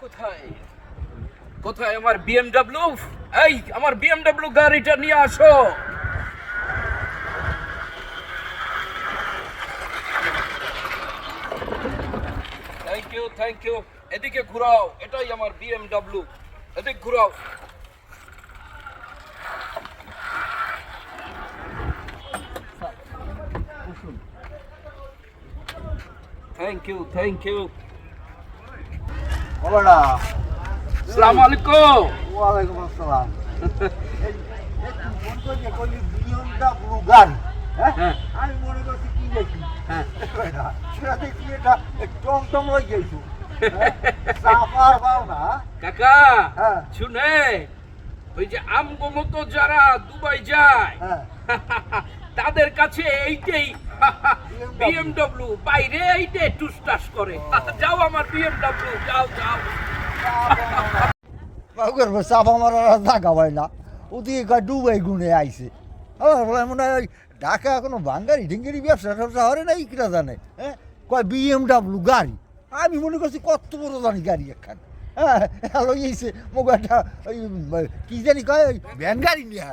কোথায় কোথায় আমার বিএমডব্লিউ? এই আমার বিএমডব্লিউ গাড়িটা নিয়ে আসো। Thank you. এদিকে ঘুরাও, এটাই আমার বিএমডব্লিউ। এদিকে ঘুরাও। Thank you. বাবারা আসসালামু আলাইকুম। ওয়ালাইকুম আসসালাম। বিএমডব্লিউ গাড়ি, হ্যাঁ আমি মনে করছি কি দেখি, হ্যাঁ সেটা দেখি এটা টমটম হয়ে গেছো, চাপার পাও না। কাকা হ্যাঁ শুনে, ওই যে আমগো মতো যারা দুবাই যায় হ্যাঁ তাদের কাছে এইটাই বিএমডব্লিউ, বাইরে এইটাই টুসটাস করে। যাও আমার বিএমডব্লিউ, যাও যাও। চাপা মারার জায়গা পাই না, ওদিকে কয় ডুবাই গুনে আইছে। আমার মনে হয় ঢাকা কোনো বাঙ্গারি ঢিঙ্গিরি ব্যবসা ট্যাবসা হরে নাই, কিনা জানে। হ্যাঁ কয় বিএমডব্লিউ গাড়ি, আমি মনে করছি কত বড় জানি গাড়ি একখান। হ্যাঁ লইছে মোক একটা ওই কি জানি কয় ভ্যান গাড়ি নিয়ে